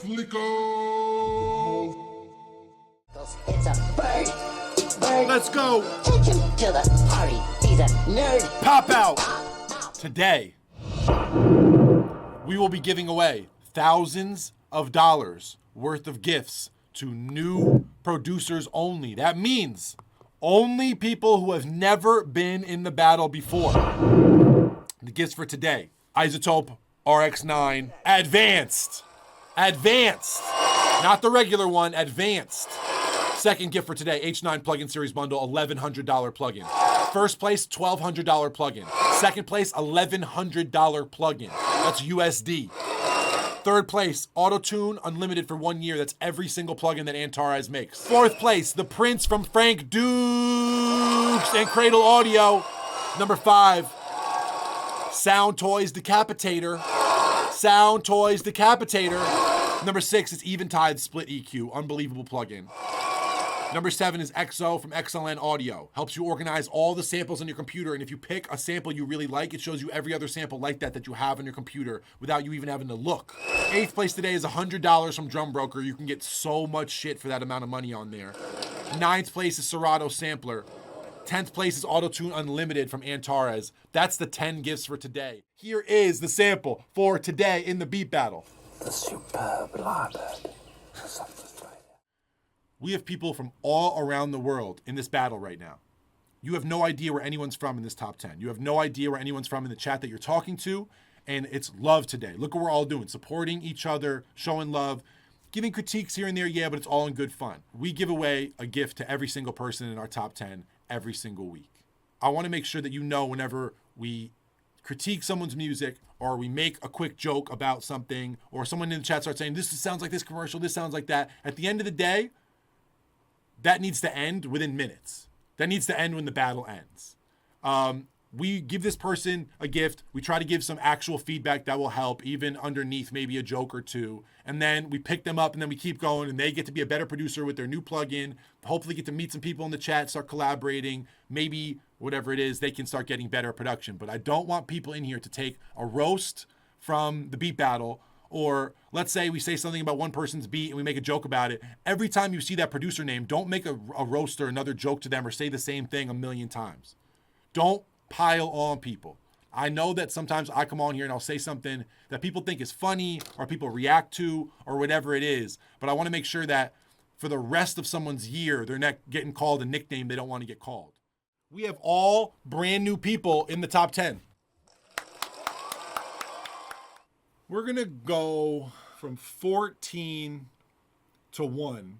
FLIKO. It's a bird. Bird. Let's go. Take him to the party. He's a nerd. Pop out. Today, we will be giving away thousands of dollars worth of gifts to new producers only. That means only people who have never been in the battle before. The gifts for today: iZotope RX9 Advanced. Advanced. Not the regular one, Advanced. Second gift for today, H9 Plugin Series Bundle, $1,100 plugin. First place, $1,200 plugin. Second place, $1,100 plugin. That's USD. Third place, Auto-Tune Unlimited for 1 year. That's every single plugin that Antares makes. Fourth place, The Prince from Frank Dukes and Cradle Audio. Number 5, Sound Toys Decapitator. Sound Toys Decapitator. Number 6 is Eventide Split EQ. Unbelievable plugin. Number 7 is EXO from XLN Audio. Helps you organize all the samples on your computer, and if you pick a sample you really like, it shows you every other sample like that you have on your computer without you even having to look. 8th place today is $100 from Drum Broker. You can get so much shit for that amount of money on there. 9th place is Serato Sampler. 10th place is Auto-Tune Unlimited from Antares. That's the 10 gifts for today. Here is the sample for today in the beat battle. The superb Lyrebird. We have people from all around the world in this battle right now. You have no idea where anyone's from in this top 10. You have no idea where anyone's from in the chat that you're talking to, and it's love today. Look what we're all doing, supporting each other, showing love, giving critiques here and there, yeah, but it's all in good fun. We give away a gift to every single person in our top 10 every single week. I want to make sure that you know whenever we critique someone's music or we make a quick joke about something or someone in the chat starts saying, this sounds like this commercial, this sounds like that. At the end of the day, that needs to end within minutes. That needs to end when the battle ends. We give this person a gift. We try to give some actual feedback that will help, even underneath maybe a joke or two. And then we pick them up and then we keep going and they get to be a better producer with their new plugin. Hopefully get to meet some people in the chat, start collaborating. Maybe whatever it is, they can start getting better production. But I don't want people in here to take a roast from the beat battle, or let's say we say something about one person's beat and we make a joke about it. Every time you see that producer name, don't make a roast or another joke to them or say the same thing a million times. Don't pile on people. I know that sometimes I come on here and I'll say something that people think is funny or people react to or whatever it is, but I want to make sure that for the rest of someone's year, they're not getting called a nickname they don't want to get called. We have all brand new people in the top 10. We're going to go from 14 to 1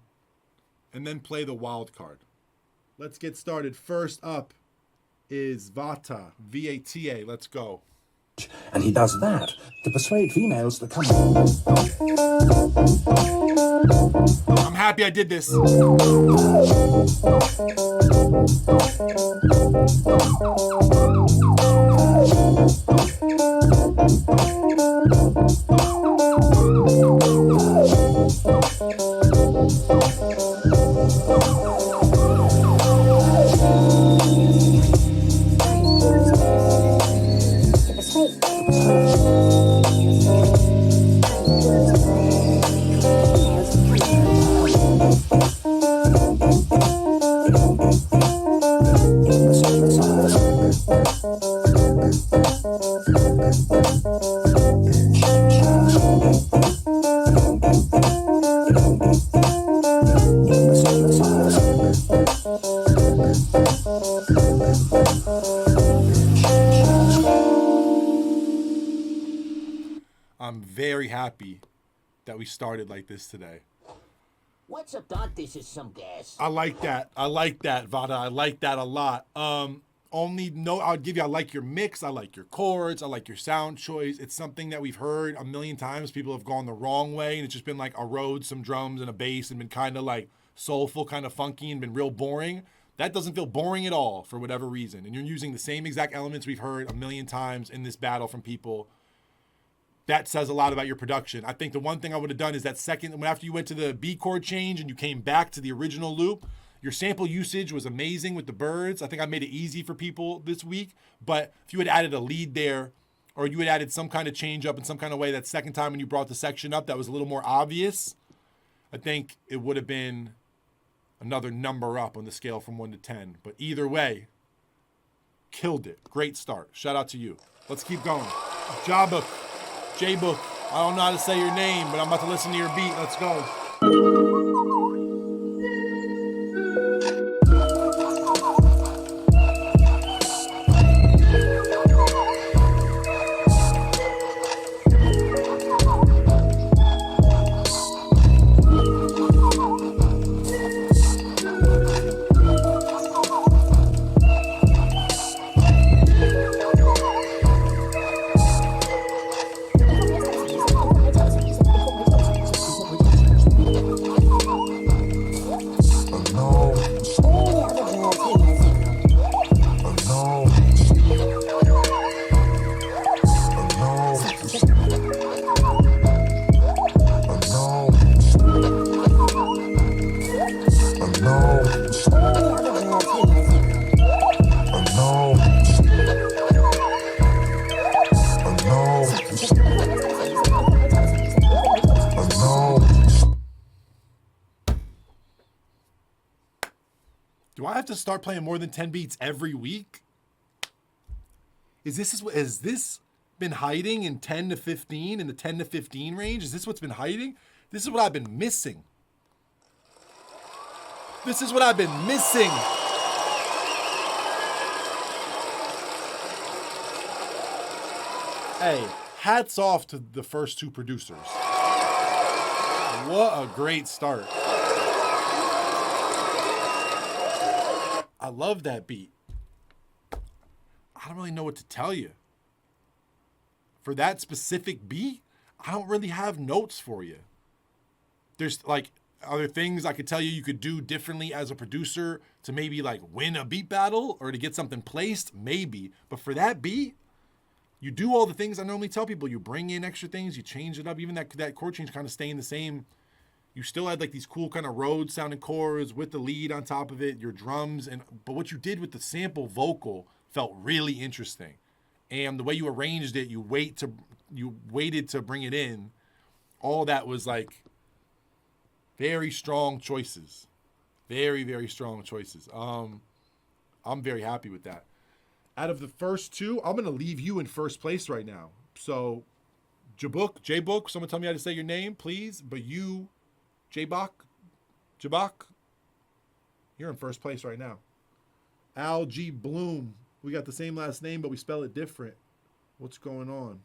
and then play the wild card. Let's get started. First up is VATA, V-A-T-A. Let's go. And he does that to persuade females to come. I'm happy I did this. I'm very happy that we started like this today. What's up, Doc? This is some gas. I like that. I like that, Vata. I like that a lot. Only note I'll give you, I like your mix. I like your chords. I like your sound choice. It's something that we've heard a million times. People have gone the wrong way, and it's just been like a Rhodes, some drums, and a bass, and been kind of like soulful, kind of funky, and been real boring. That doesn't feel boring at all for whatever reason. And you're using the same exact elements we've heard a million times in this battle from people. That says a lot about your production. I think the one thing I would have done is that second, after you went to the B chord change and you came back to the original loop, your sample usage was amazing with the birds. I think I made it easy for people this week, but if you had added a lead there or you had added some kind of change up in some kind of way that second time when you brought the section up that was a little more obvious, I think it would have been another number up on the scale from 1 to 10. But either way, killed it. Great start. Shout out to you. Let's keep going. JABOK, JBook. I don't know how to say your name, but I'm about to listen to your beat. Let's go. Do I have to start playing more than 10 beats every week? Has this been hiding in 10 to 15, in the 10 to 15 range? Is this what's been hiding? This is what I've been missing. This is what I've been missing. Hey, hats off to the first two producers. What a great start. I love that beat. I don't really know what to tell you. For that specific beat, I don't really have notes for you. There's like other things I could tell you could do differently as a producer to maybe like win a beat battle or to get something placed, maybe. But for that beat, you do all the things I normally tell people. You bring in extra things, you change it up. Even that chord change kind of staying the same. You still had like these cool kind of Rhodes sounding chords with the lead on top of it, your drums, but what you did with the sample vocal felt really interesting. And the way you arranged it, you waited to bring it in. All that was like very strong choices. Very, very strong choices. I'm very happy with that. Out of the first two, I'm gonna leave you in first place right now. So JBook, someone tell me how to say your name, please. But you, JABOK, you're in first place right now. Al G. Bloom, we got the same last name, but we spell it different. What's going on?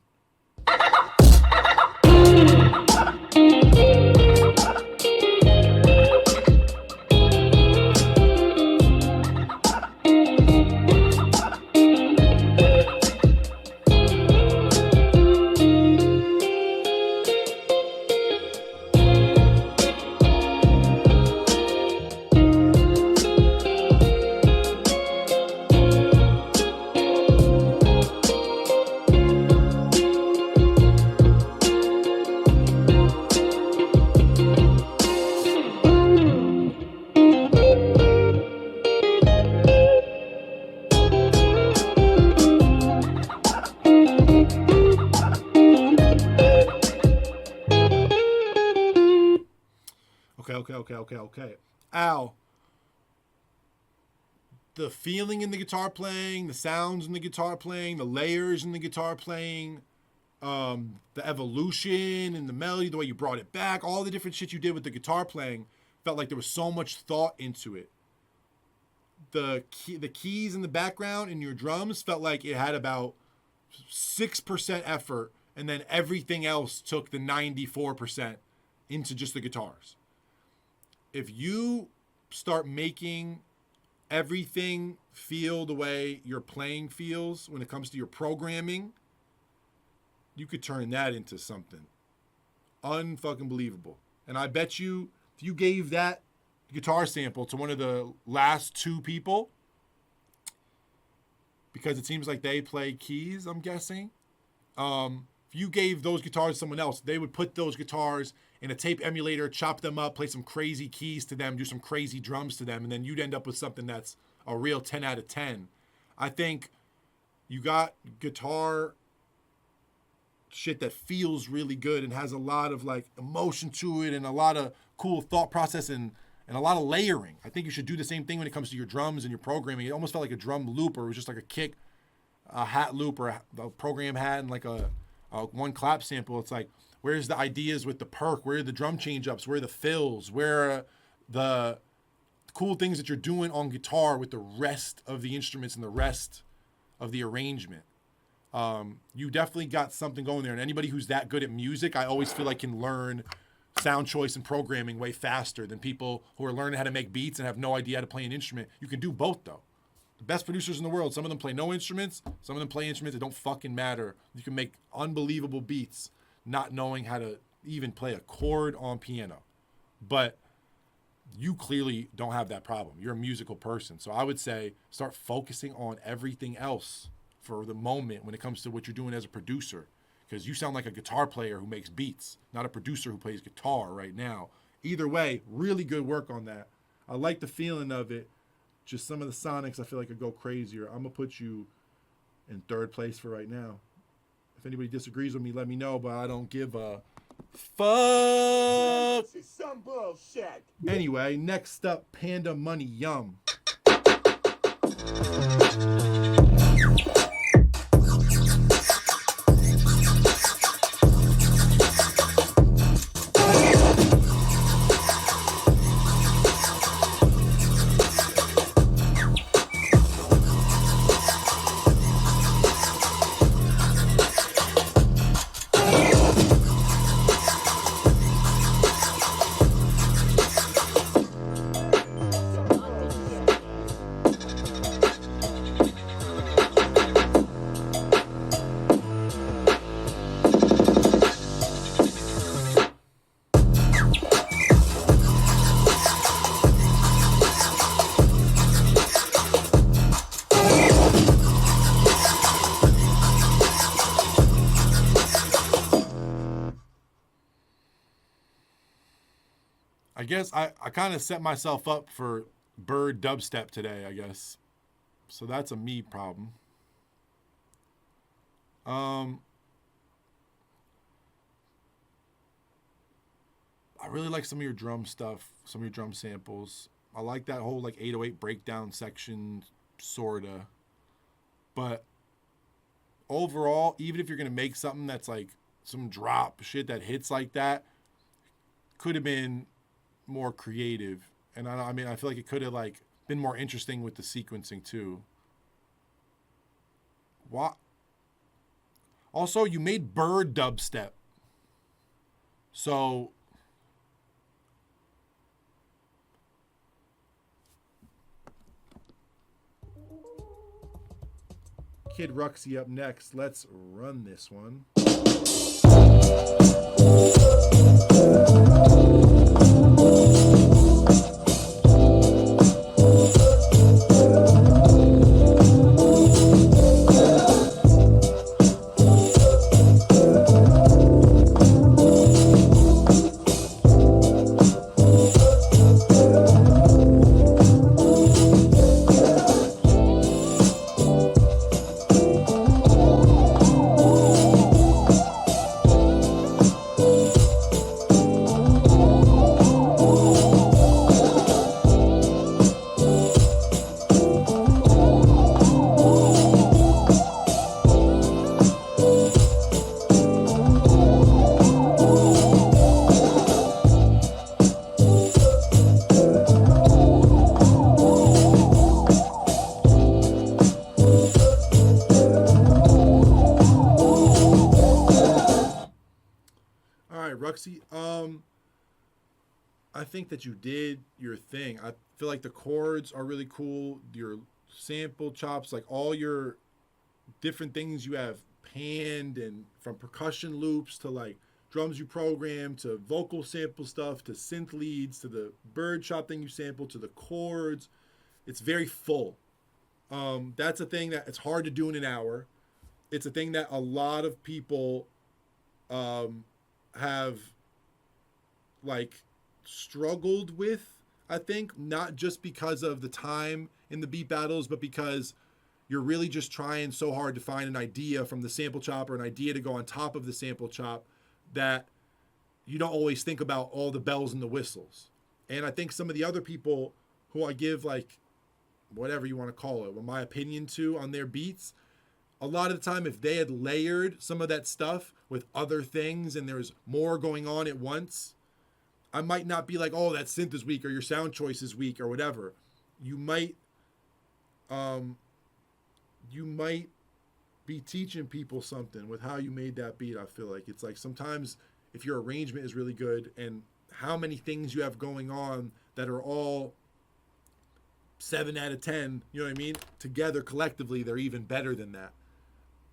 Okay. Al, the feeling in the guitar playing, the sounds in the guitar playing, the layers in the guitar playing, the evolution and the melody, the way you brought it back, all the different shit you did with the guitar playing, felt like there was so much thought into it. The keys in the background in your drums felt like it had about 6% effort, and then everything else took the 94% into just the guitars. If you start making everything feel the way your playing feels when it comes to your programming, you could turn that into something unfucking believable. And I bet you, if you gave that guitar sample to one of the last two people, because it seems like they play keys, I'm guessing, if you gave those guitars to someone else, they would put those guitars in a tape emulator, chop them up, play some crazy keys to them, do some crazy drums to them, and then you'd end up with something that's a real 10 out of 10. I think you got guitar shit that feels really good and has a lot of like emotion to it and a lot of cool thought process and a lot of layering. I think you should do the same thing when it comes to your drums and your programming. It almost felt like a drum loop, or it was just like a kick, a hat loop, or a program hat and like a one clap sample. It's like, where's the ideas with the perk? Where are the drum change ups? Where are the fills? Where are the cool things that you're doing on guitar with the rest of the instruments and the rest of the arrangement? You definitely got something going there. And anybody who's that good at music, I always feel like can learn sound choice and programming way faster than people who are learning how to make beats and have no idea how to play an instrument. You can do both though. The best producers in the world, some of them play no instruments, some of them play instruments that don't fucking matter. You can make unbelievable beats not knowing how to even play a chord on piano. But you clearly don't have that problem. You're a musical person. So I would say start focusing on everything else for the moment when it comes to what you're doing as a producer. Because you sound like a guitar player who makes beats, not a producer who plays guitar right now. Either way, really good work on that. I like the feeling of it. Just some of the sonics I feel like could go crazier. I'm going to put you in third place for right now. If anybody disagrees with me, let me know, but I don't give a fuck. This is some bullshit. Anyway, next up, Pandamoneyum. I guess I kind of set myself up for bird dubstep today, I guess. So that's a me problem. I really like some of your drum stuff, some of your drum samples. I like that whole like 808 breakdown section, sorta. But overall, even if you're gonna make something that's like some drop shit that hits like that, could have been more creative. And I mean, I feel like it could have like been more interesting with the sequencing too. What? Also, you made bird dubstep. So Kid Ruxie up next. Let's run this one. Ruxie, I think that you did your thing. I feel like the chords are really cool. Your sample chops, like all your different things you have panned, and from percussion loops to like drums you program to vocal sample stuff to synth leads to the bird chop thing you sample to the chords. It's very full. That's a thing that it's hard to do in an hour. It's a thing that a lot of people have like struggled with, I think, not just because of the time in the beat battles, but because you're really just trying so hard to find an idea from the sample chop or an idea to go on top of the sample chop that you don't always think about all the bells and the whistles. And I think some of the other people who I give, like, whatever you want to call it, my opinion to on their beats, a lot of the time, if they had layered some of that stuff with other things and there's more going on at once, I might not be like, oh, that synth is weak or your sound choice is weak or whatever. You might be teaching people something with how you made that beat. I feel like it's like sometimes if your arrangement is really good and how many things you have going on that are all 7 out of 10, you know what I mean? Together, collectively, they're even better than that.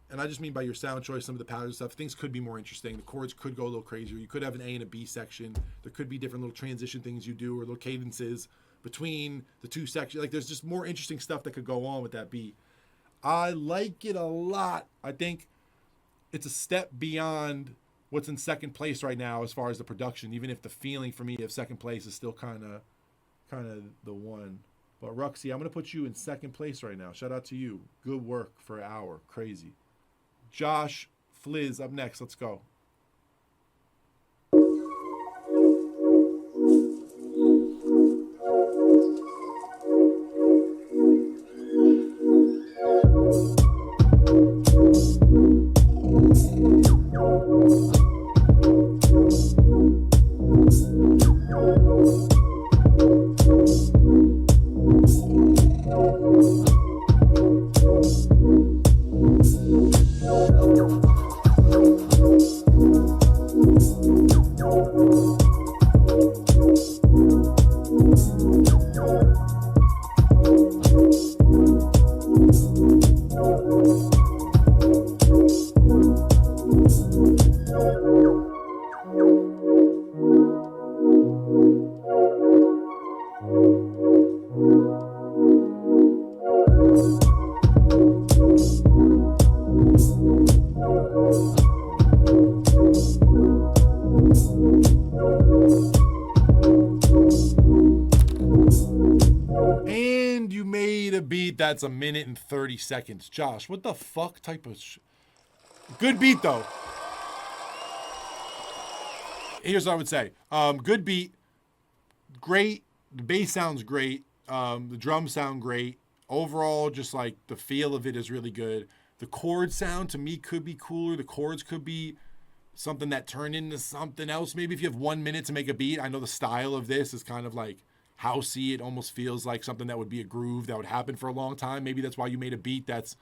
And I just mean by your sound choice, some of the patterns stuff, things could be more interesting. The chords could go a little crazier. You could have an A and a B section. There could be different little transition things you do or little cadences between the two sections. Like, there's just more interesting stuff that could go on with that beat. I like it a lot. I think it's a step beyond what's in second place right now as far as the production, even if the feeling for me of second place is still kind of the one. But Ruxie, I'm going to put you in second place right now. Shout out to you. Good work for an hour. Crazy. JOSHFLIZ up next. Let's go. And you made a beat that's 1 minute and 30 seconds. Josh, what the fuck type of good beat though. Here's what I would say. Good beat, great. The bass sounds great. The drums sound great. Overall, just like the feel of it is really good. The chord sound to me could be cooler. The chords could be something that turned into something else. Maybe if you have 1 minute to make a beat. I know the style of this is kind of like housey. It almost feels like something that would be a groove that would happen for a long time. Maybe that's why you made a beat that's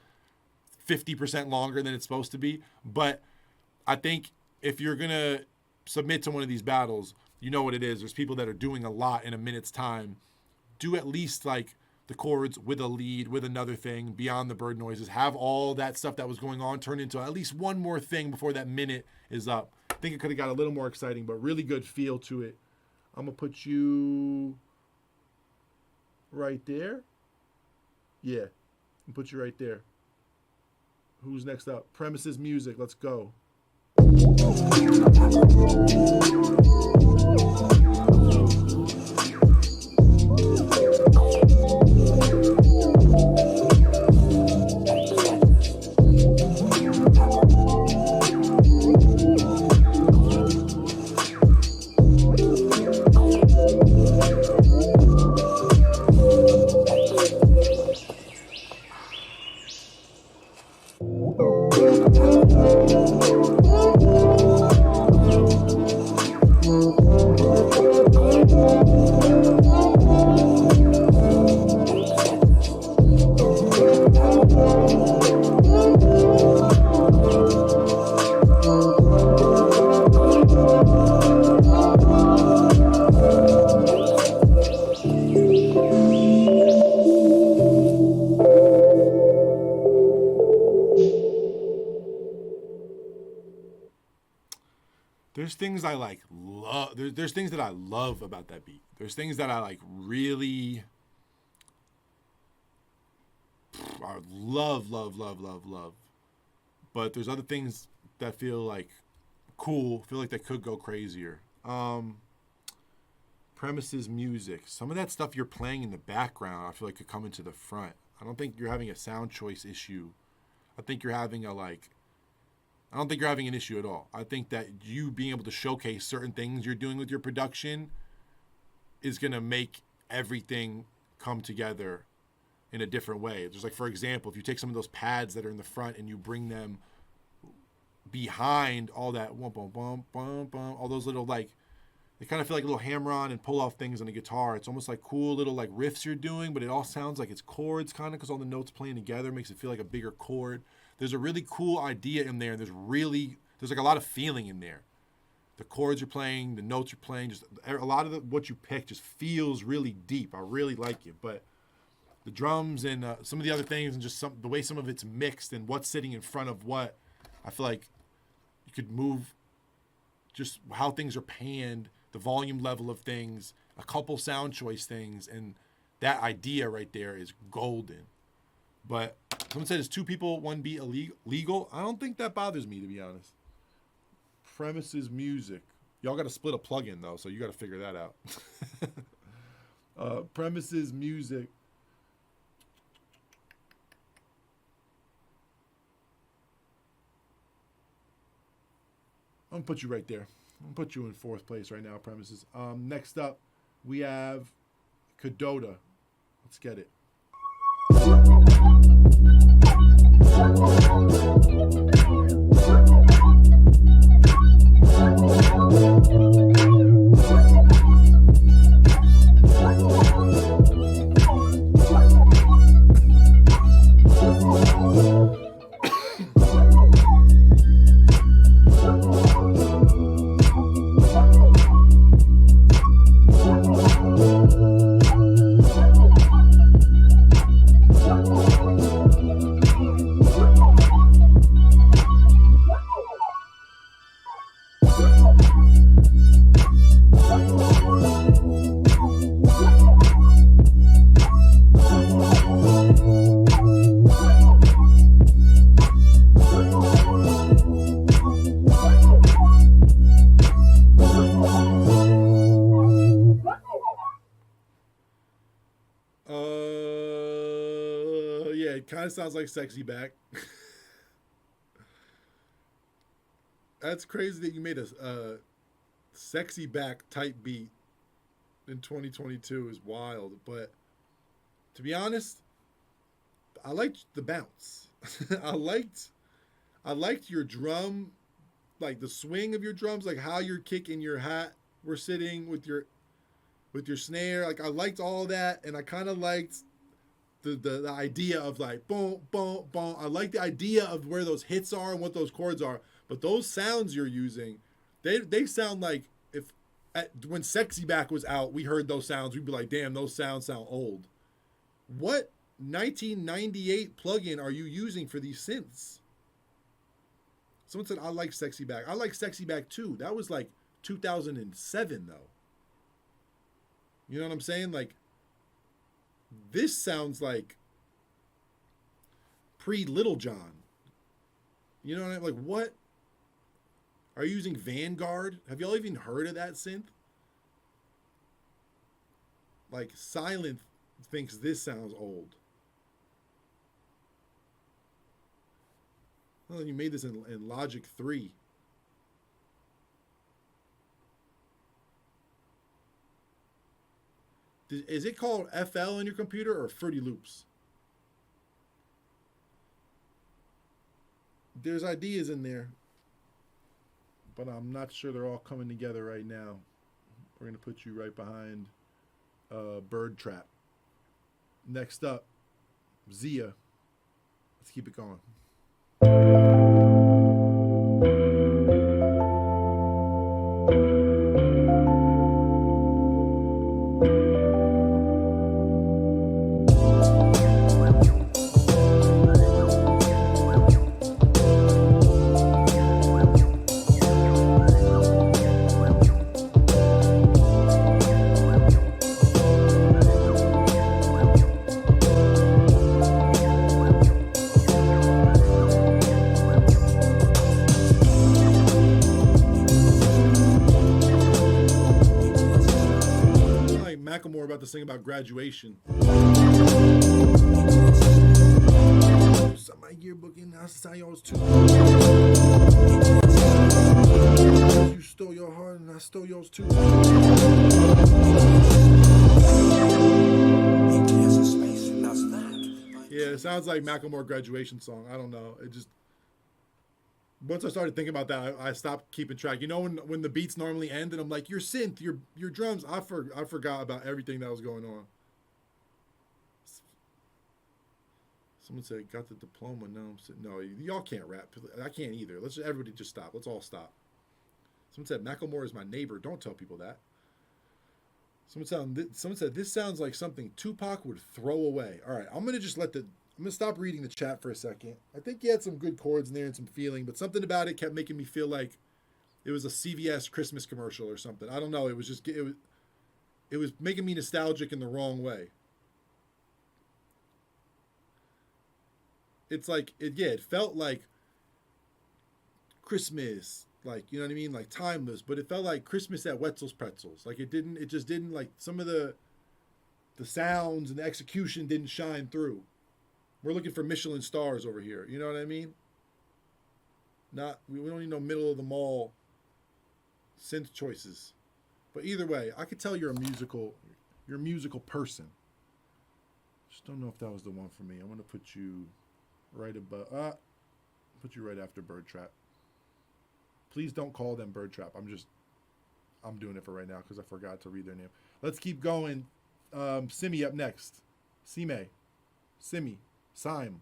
50% longer than it's supposed to be. But I think if you're going to submit to one of these battles, you know what it is. There's people that are doing a lot in a minute's time. Do at least like the chords with a lead, with another thing, beyond the bird noises. Have all that stuff that was going on turn into at least one more thing before that minute is up. I think it could have got a little more exciting, but really good feel to it. I'm going to put you right there. Yeah, I'll put you right there. Who's next up? PREMISESMUSIC. Let's go. There's things I like love. There's things that I love about that beat. There's things that I like really I love. But there's other things that feel like cool, feel like they could go crazier. PREMISESMUSIC. Some of that stuff you're playing in the background, I feel like could come into the front. I don't think you're having a sound choice issue. I think you're having I don't think you're having an issue at all. I think that you being able to showcase certain things you're doing with your production is going to make everything come together in a different way. Just like, for example, if you take some of those pads that are in the front and you bring them behind all that, all those little, like, they kind of feel like little hammer-on and pull-off things on a guitar. It's almost like cool little like riffs you're doing, but it all sounds like it's chords kind of because all the notes playing together makes it feel like a bigger chord. There's a really cool idea in there. There's like a lot of feeling in there. The chords you're playing, the notes you're playing, just a lot of what you pick just feels really deep. I really like it, but the drums and some of the other things and just the way some of it's mixed and what's sitting in front of what, I feel like you could move just how things are panned, the volume level of things, a couple sound choice things, and that idea right there is golden. But someone said, is 2 people, 1 beat illegal? I don't think that bothers me, to be honest. Premises music. Y'all got to split a plugin, though, so you got to figure that out. Premises music. I'm going to put you right there. I'm going to put you in 4th place right now, Premises. Next up, we have KADOTA. Let's get it. Kind of sounds like Sexy Back. That's crazy that you made a Sexy Back type beat in 2022 is wild. But to be honest, I liked the bounce. I liked your drum, like the swing of your drums, like how your kick and your hat were sitting with your snare. Like I liked all that, and I kind of liked the idea of like boom, boom, boom. I like the idea of where those hits are and what those chords are. But those sounds you're using, they sound like when Sexy Back was out, we heard those sounds. We'd be like, damn, those sounds sound old. What 1998 plugin are you using for these synths? Someone said, I like Sexy Back. I like Sexy Back too. That was like 2007 though. You know what I'm saying? Like, this sounds like pre-Little John. You know what I mean? Like, what? Are you using Vanguard? Have y'all even heard of that synth? Like, Silent thinks this sounds old. Well, you made this in Logic 3. Is it called FL on your computer or Fruity Loops? There's ideas in there, but I'm not sure they're all coming together right now. We're going to put you right behind Bird Trap. Next up, Zia. Let's keep it going. About this thing about graduation. sign my yearbook and I sign yours too. You stole your heart and I stole yours too. Yeah, it sounds like Macklemore graduation song. I don't know. It just, once I started thinking about that, I stopped keeping track. You know, when the beats normally end and I'm like, your synth, your drums, I forgot about everything that was going on. Someone said, got the diploma. No, y'all can't rap. I can't either. Everybody just stop. Let's all stop. Someone said, Macklemore is my neighbor. Don't tell people that. Someone said, this sounds like something Tupac would throw away. All right, I'm going to stop reading the chat for a second. I think he had some good chords in there and some feeling, but something about it kept making me feel like it was a CVS Christmas commercial or something. I don't know. It was making me nostalgic in the wrong way. It's like, it felt like Christmas, like, you know what I mean? Like timeless, but it felt like Christmas at Wetzel's Pretzels. Like it just didn't, like, some of the sounds and the execution didn't shine through. We're looking for Michelin stars over here. You know what I mean? We don't need no middle of the mall synth choices. But either way, I could tell you're a musical person. Just don't know if that was the one for me. I'm going to put you right above, put you right after Bird Trap. Please don't call them Bird Trap. I'm doing it for right now because I forgot to read their name. Let's keep going. Simi up next. SIME. SIME.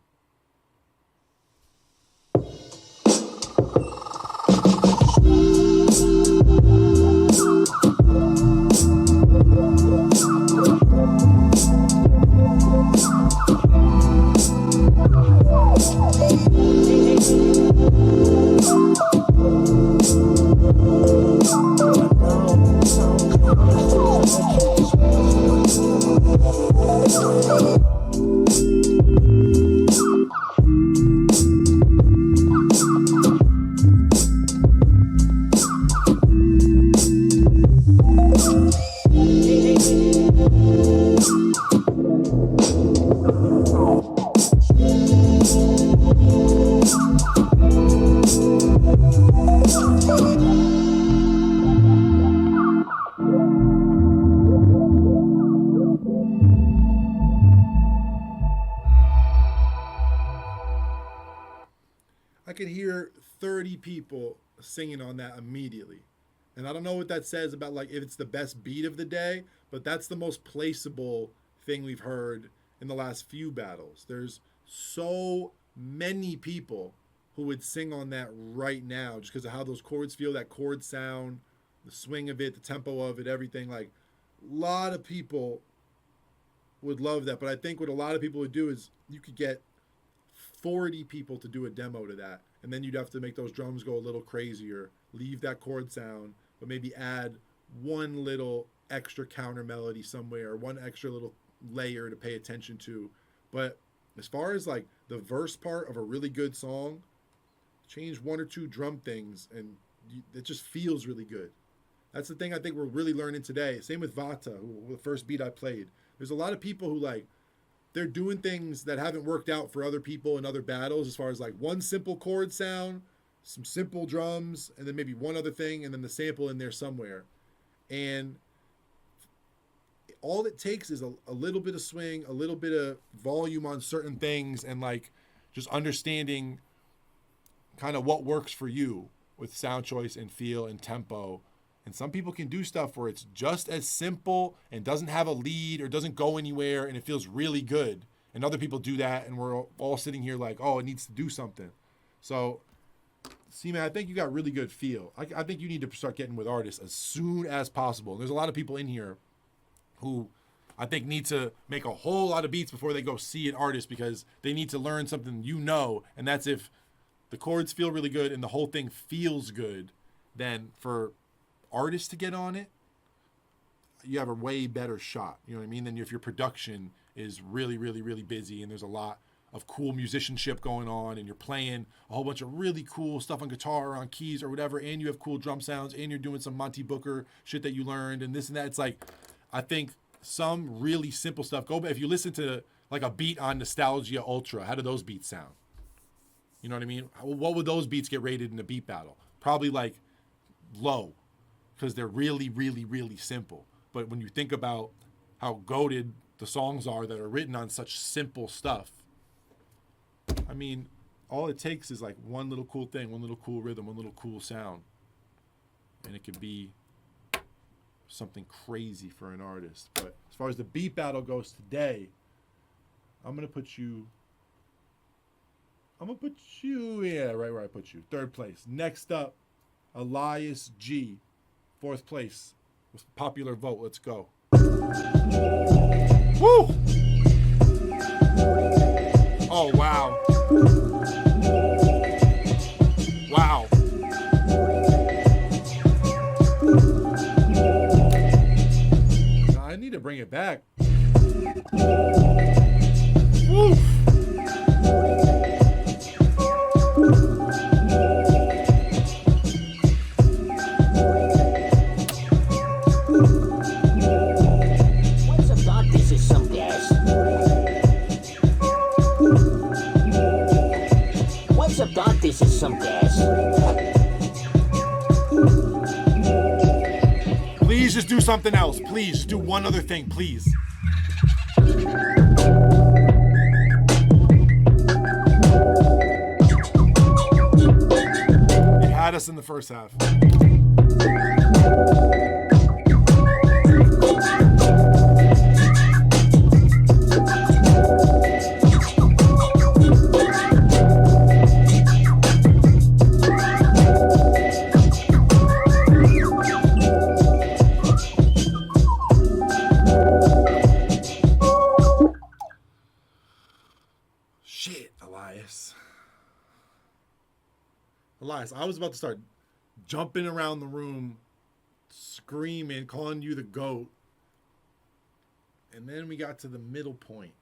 I could hear 30 people singing on that immediately. And I don't know what that says about, like, if it's the best beat of the day, but that's the most placeable thing we've heard in the last few battles. There's so many people who would sing on that right now just because of how those chords feel, that chord sound, the swing of it, the tempo of it, everything. Like, a lot of people would love that. But I think what a lot of people would do is you could get 40 people to do a demo to that, and then you'd have to make those drums go a little crazier, leave that chord sound, but maybe add one little extra counter melody somewhere, one extra little layer to pay attention to. But as far as like the verse part of a really good song, change one or two drum things and it just feels really good. That's the thing I think we're really learning today. Same with VATA, the first beat I played. There's a lot of people who, like, they're doing things that haven't worked out for other people in other battles, as far as like one simple chord sound, some simple drums, and then maybe one other thing, and then the sample in there somewhere. And all it takes is a little bit of swing, a little bit of volume on certain things, and like just understanding kind of what works for you with sound choice and feel and tempo. And some people can do stuff where it's just as simple and doesn't have a lead or doesn't go anywhere and it feels really good. And other people do that and we're all sitting here like, oh, it needs to do something. So, see, man, I think you got really good feel. I think you need to start getting with artists as soon as possible. And there's a lot of people in here who I think need to make a whole lot of beats before they go see an artist because they need to learn something and that's if the chords feel really good and the whole thing feels good, then for artists to get on it, you have a way better shot. You know what I mean? Than if your production is really, really, really busy and there's a lot of cool musicianship going on and you're playing a whole bunch of really cool stuff on guitar or on keys or whatever, and you have cool drum sounds and you're doing some Monty Booker shit that you learned and this and that. It's like, I think some really simple stuff. If you listen to like a beat on Nostalgia Ultra, how do those beats sound? You know what I mean? What would those beats get rated in a beat battle? Probably like low, because they're really, really, really simple. But when you think about how goated the songs are that are written on such simple stuff, I mean, all it takes is like one little cool thing, one little cool rhythm, one little cool sound, and it could be something crazy for an artist. But as far as the beat battle goes today, I'm gonna put you yeah, right where I put you. 3rd place. Next up, ELIASG, 4th place with popular vote. Let's go. Woo! Oh wow. Wow. I need to bring it back. Woo! What's up, Doc? This is some gas. What's up, Doc? This is some gas. Please just do something else. Please just do one other thing, please. You had us in the first half. Elias, I was about to start jumping around the room, screaming, calling you the GOAT. And then we got to the middle point.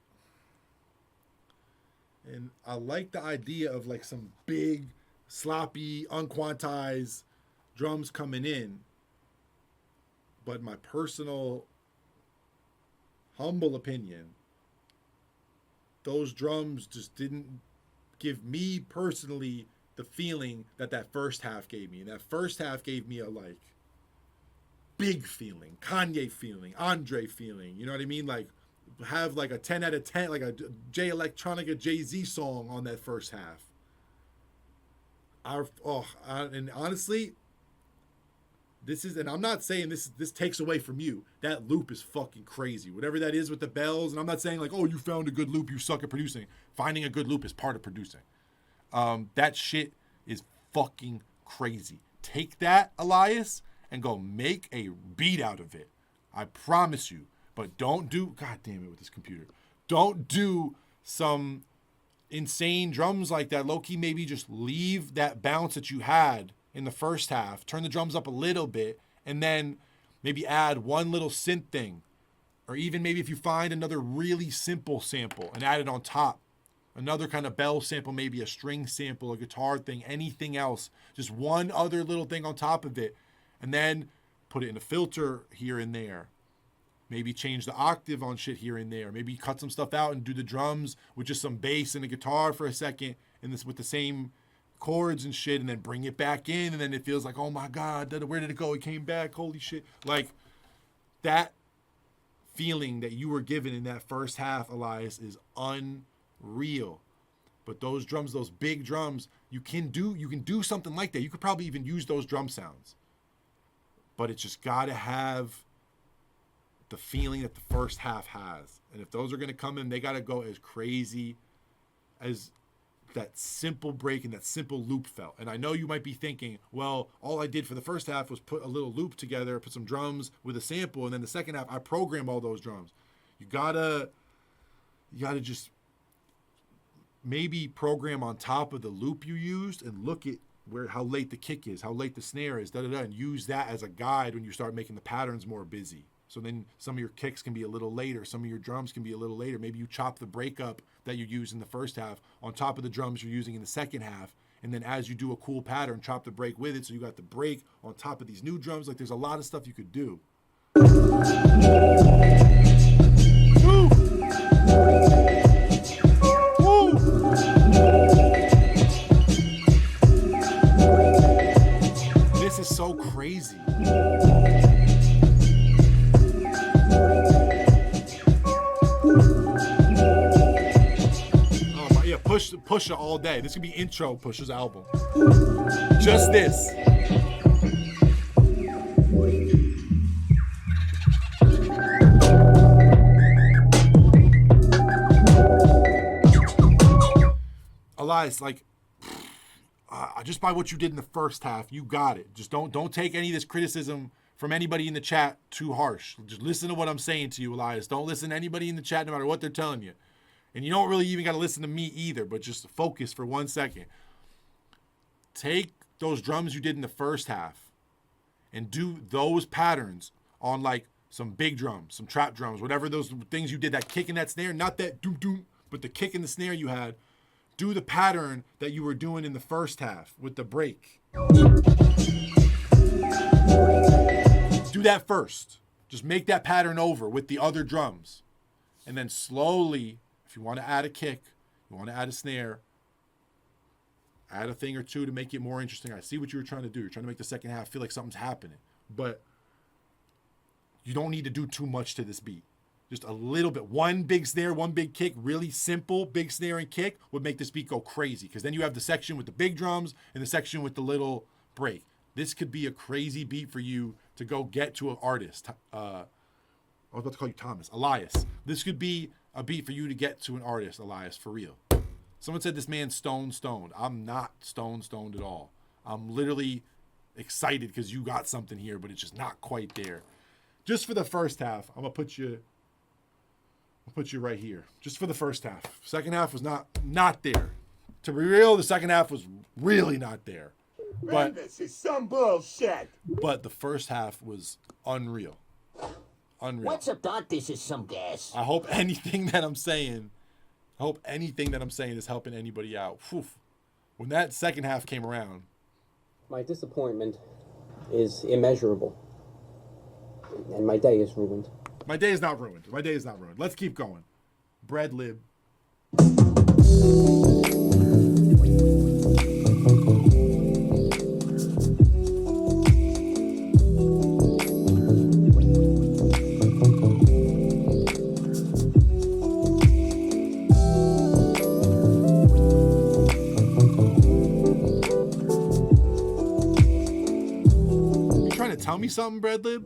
And I like the idea of like some big, sloppy, unquantized drums coming in. But my personal, humble opinion, those drums just didn't give me personally the feeling that first half gave me. And that first half gave me a like big feeling, Kanye feeling, Andre feeling. You know what I mean? Like have like a 10 out of 10, like a Jay Electronica Jay-Z song on that first half. And honestly, this is, and I'm not saying this takes away from you. That loop is fucking crazy. Whatever that is with the bells, and I'm not saying like, oh, you found a good loop, you suck at producing. Finding a good loop is part of producing. That shit is fucking crazy. Take that, Elias, and go make a beat out of it. I promise you. But don't do, god damn it with this computer. Don't do some insane drums like that. Low-key, maybe just leave that bounce that you had in the first half. Turn the drums up a little bit, and then maybe add one little synth thing. Or even maybe if you find another really simple sample and add it on top. Another kind of bell sample, maybe a string sample, a guitar thing, anything else. Just one other little thing on top of it. And then put it in a filter here and there. Maybe change the octave on shit here and there. Maybe cut some stuff out and do the drums with just some bass and a guitar for a second. And this with the same chords and shit. And then bring it back in. And then it feels like, oh my God, where did it go? It came back. Holy shit. Like that feeling that you were given in that first half, Elias, is unreal. But those drums, those big drums, you can do something like that. You could probably even use those drum sounds. But it's just got to have the feeling that the first half has. And if those are going to come in, they got to go as crazy as that simple break and that simple loop felt. And I know you might be thinking, well, all I did for the first half was put a little loop together, put some drums with a sample, and then the second half I program all those drums. You gotta just maybe program on top of the loop you used and look at how late the kick is, how late the snare is, and use that as a guide when you start making the patterns more busy. So then some of your kicks can be a little later. Some of your drums can be a little later. Maybe you chop the breakup that you use in the first half on top of the drums you're using in the second half. And then as you do a cool pattern, chop the break with it. So you got the break on top of these new drums. Like there's a lot of stuff you could do. Woo! Woo! Pusha all day. This could be intro Pusha's album. Just this. Elias, like, just by what you did in the first half, you got it. Just don't take any of this criticism from anybody in the chat too harsh. Just listen to what I'm saying to you, Elias. Don't listen to anybody in the chat no matter what they're telling you. And you don't really even got to listen to me either, but just focus for 1 second. Take those drums you did in the first half and do those patterns on like some big drums, some trap drums, whatever those things you did, that kick and that snare, not that doom, but the kick and the snare you had. Do the pattern that you were doing in the first half with the break. Do that first. Just make that pattern over with the other drums. And then slowly, if you want to add a kick, you want to add a snare, add a thing or two to make it more interesting. I see what you were trying to do. You're trying to make the second half feel like something's happening. But you don't need to do too much to this beat. Just a little bit. One big snare, one big kick, really simple big snare and kick would make this beat go crazy. Because then you have the section with the big drums and the section with the little break. This could be a crazy beat for you to go get to an artist. I was about to call you Thomas. Elias. This could be a beat for you to get to an artist, Elias, for real. Someone said this man's stoned. I'm not stoned at all. I'm literally excited because you got something here, but it's just not quite there. Just for the first half, I'm going to put you right here. Just for the first half. Second half was not there. To be real, the second half was really not there. But this is some bullshit. But the first half was unreal. What's up, Doc? This is some gas. I hope anything that I'm saying is helping anybody out. Whew. When that second half came around, my disappointment is immeasurable. And my day is ruined. My day is not ruined. Let's keep going. BREADLIB. You trying to tell me something, BREADLIB?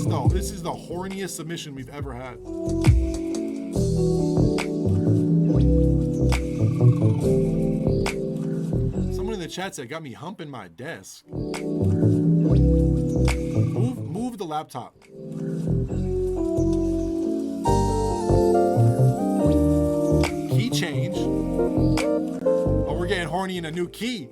No, this is the horniest submission we've ever had. Someone in the chat said, got me humping my desk. Move the laptop. Key change. Oh, we're getting horny in a new key.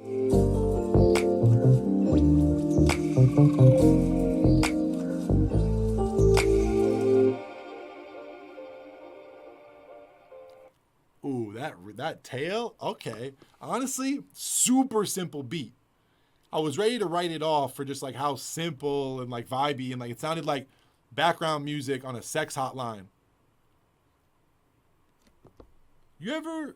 Ooh, that tail? Okay. Honestly, super simple beat. I was ready to write it off for just like how simple and like vibey and like it sounded like background music on a sex hotline. You ever,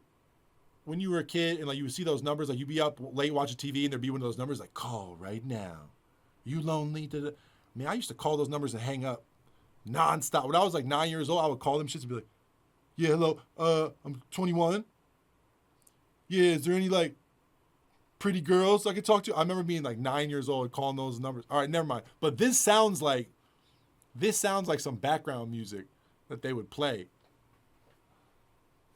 when you were a kid and like you would see those numbers, like you'd be up late watching TV and there'd be one of those numbers like, call right now. You lonely? Man, I used to call those numbers and hang up nonstop. When I was like 9 years old, I would call them shits and be like, yeah, hello, I'm 21. Yeah, is there any like pretty girls I could talk to? I remember being like 9 years old and calling those numbers. All right, never mind. But this sounds like some background music that they would play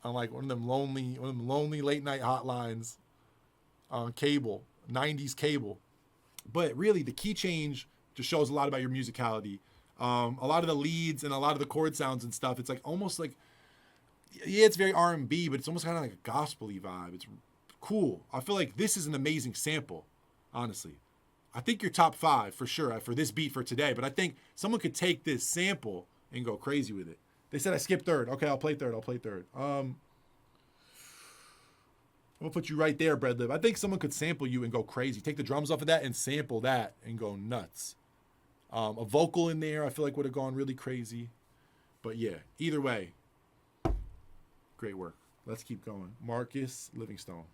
on like one of them lonely late night hotlines on cable, 90s cable. But really, the key change just shows a lot about your musicality. A lot of the leads and a lot of the chord sounds and stuff. It's like almost like, yeah, it's very R&B, but it's almost kind of like a gospel-y vibe. It's cool. I feel like this is an amazing sample, honestly. I think you're top 5 for sure for this beat for today, but I think someone could take this sample and go crazy with it. They said I skipped third. Okay, I'll play third. I'm gonna put you right there, BREADLIB. I think someone could sample you and go crazy. Take the drums off of that and sample that and go nuts. A vocal in there, I feel like would have gone really crazy. But yeah, either way, great work. Let's keep going. Marcus Livingstone.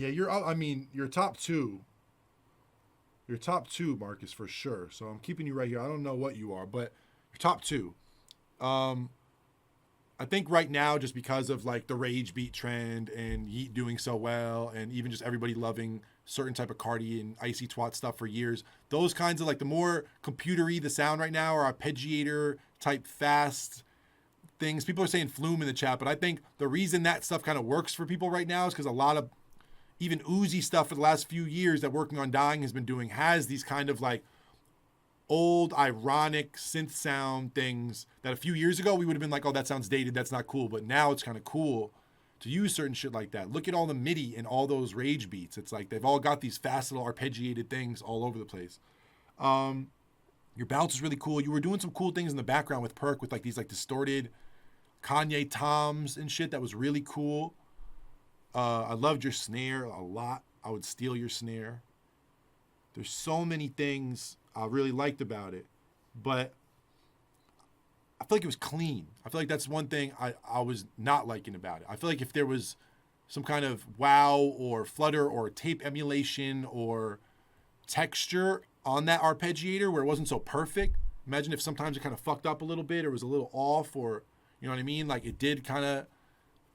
Yeah, you're. I mean, you're top two. You're top two, Marcus, for sure. So I'm keeping you right here. I don't know what you are, but you're top two. I think right now, just because of like the rage beat trend and Yeet doing so well, and even just everybody loving certain type of Cardi and Icy Twat stuff for years, those kinds of like the more computery the sound right now, or arpeggiator type fast things. People are saying flume in the chat, but I think the reason that stuff kind of works for people right now is because a lot of even Uzi stuff for the last few years that Working on Dying has been doing has these kind of like old ironic synth sound things that a few years ago we would have been like, oh, that sounds dated, that's not cool. But now it's kind of cool to use certain shit like that. Look at all the MIDI and all those rage beats. It's like they've all got these fast little arpeggiated things all over the place. Your bounce is really cool. You were doing some cool things in the background with Perk with like these like distorted Kanye toms and shit that was really cool. I loved your snare a lot. I would steal your snare. There's so many things I really liked about it, but I feel like it was clean. I feel like that's one thing I was not liking about it. I feel like if there was some kind of wow or flutter or tape emulation or texture on that arpeggiator where it wasn't so perfect, imagine if sometimes it kind of fucked up a little bit or was a little off, or you know what I mean? Like it did kind of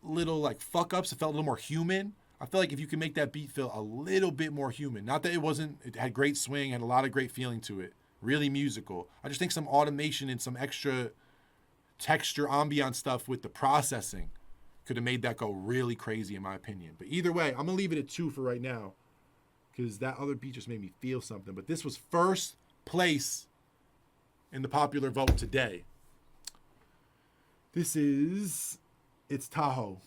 little like fuck ups. It felt a little more human. I feel like if you can make that beat feel a little bit more human, not that it had great swing, had a lot of great feeling to it, really musical. I just think some automation and some extra texture ambient stuff with the processing could have made that go really crazy in my opinion. But either way, I'm gonna leave it at 2 for right now because that other beat just made me feel something. But this was first place in the popular vote today. This is ITSTAHO.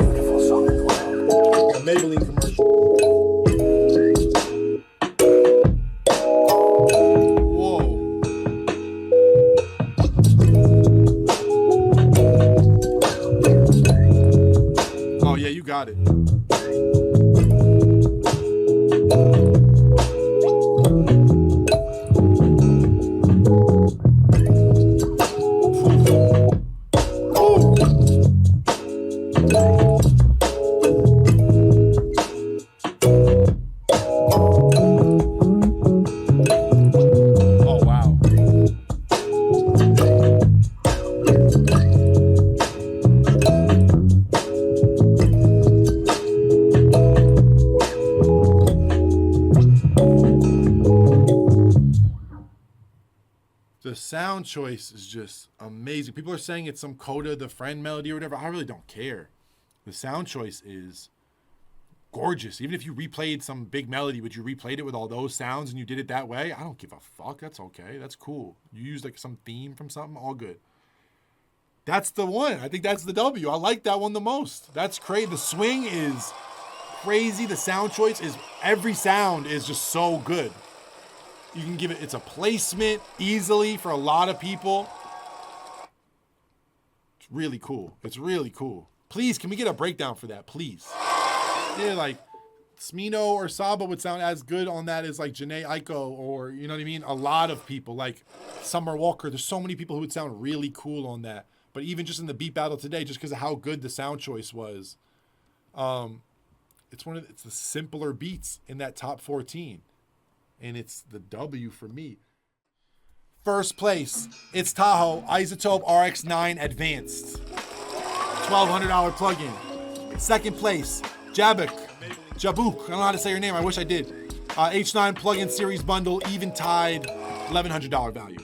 Beautiful song in the world. A Maybelline commercial. Whoa. Oh yeah, you got it. The sound choice is just amazing. People are saying it's some Coda the Friend melody or whatever. I really don't care. The sound choice is gorgeous. Even if you replayed some big melody, but you replayed it with all those sounds and you did it that way, I don't give a fuck. That's okay. That's cool. You used like some theme from something, all good. That's the one. I think that's the W. I like that one the most. That's crazy. The swing is crazy. The sound choice is, every sound is just so good. You can give it, it's a placement easily for a lot of people. It's really cool. It's really cool. Please, can we get a breakdown for that, please? Yeah, like Smino or Saba would sound as good on that as like Janae Aiko, or you know what I mean? A lot of people, like Summer Walker. There's so many people who would sound really cool on that. But even just in the beat battle today, just because of how good the sound choice was, it's the simpler beats in that top 14. And it's the W for me. First place, ITSTAHO iZotope RX9 Advanced. $1,200 plugin. Second place, JABOK. I don't know how to say your name, I wish I did. H9 plugin series bundle, Eventide, $1,100 value.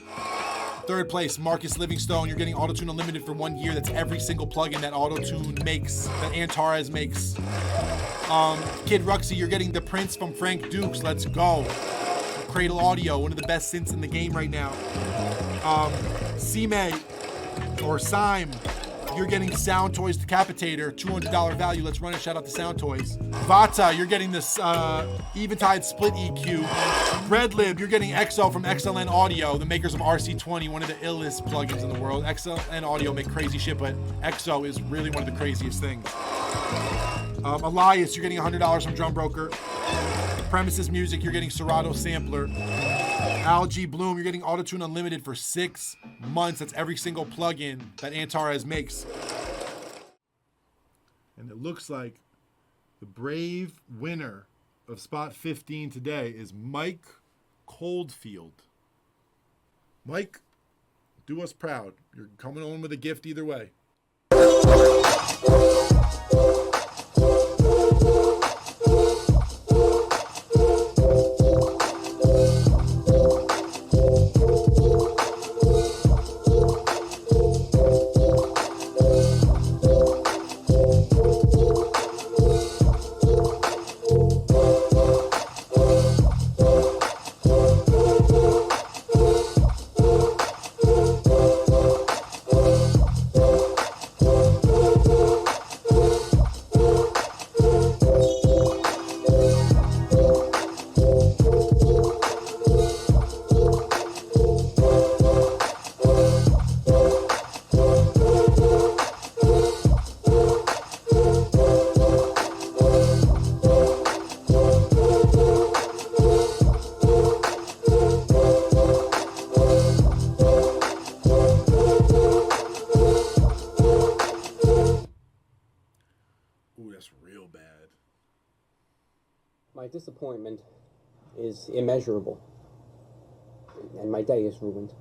Third place, Marcus Livingstone. You're getting Autotune Unlimited for 1 year. That's every single plugin that Autotune makes, that Antares makes. Kid Ruxie, you're getting The Prince from Frank Dukes. Let's go. Cradle Audio, one of the best synths in the game right now. SIME or SIME, you're getting Sound Toys Decapitator, $200 value. Let's run a shout out to Sound Toys. VATA, you're getting this Eventide Split EQ. BREADLIB, you're getting XO from XLN Audio, the makers of RC20, one of the illest plugins in the world. XLN Audio make crazy shit, but XO is really one of the craziest things. Elias, you're getting $100 from Drum Broker. PREMISESMUSIC, you're getting Serato Sampler. Algae Bloom, you're getting Autotune Unlimited for 6 months. That's every single plugin that Antares makes. And it looks like the brave winner of spot 15 today is Mike Coldfield. Mike, do us proud. You're coming home with a gift either way. Ooh, that's real bad. My disappointment is immeasurable, and my day is ruined.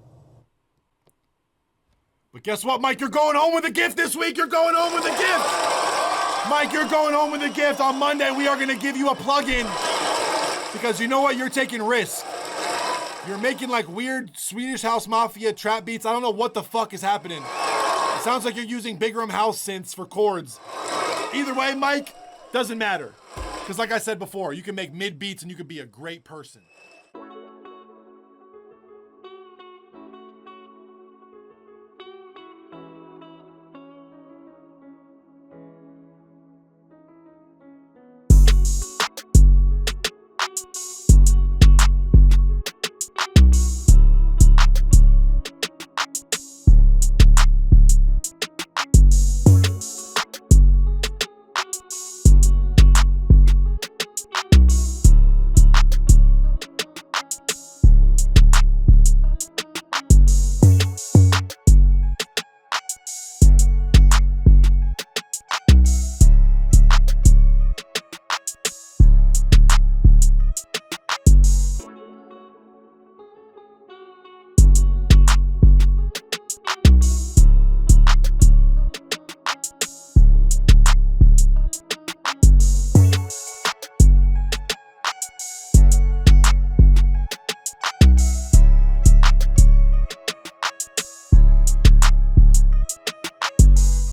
But guess what, Mike? You're going home with a gift this week. You're going home with a gift. Mike, you're going home with a gift. On Monday, we are going to give you a plug-in because you know what? You're taking risks. You're making like weird Swedish House Mafia trap beats. I don't know what the fuck is happening. It sounds like you're using Big Room House synths for chords. Either way, Mike, doesn't matter. Because like I said before, you can make mid beats and you could be a great person.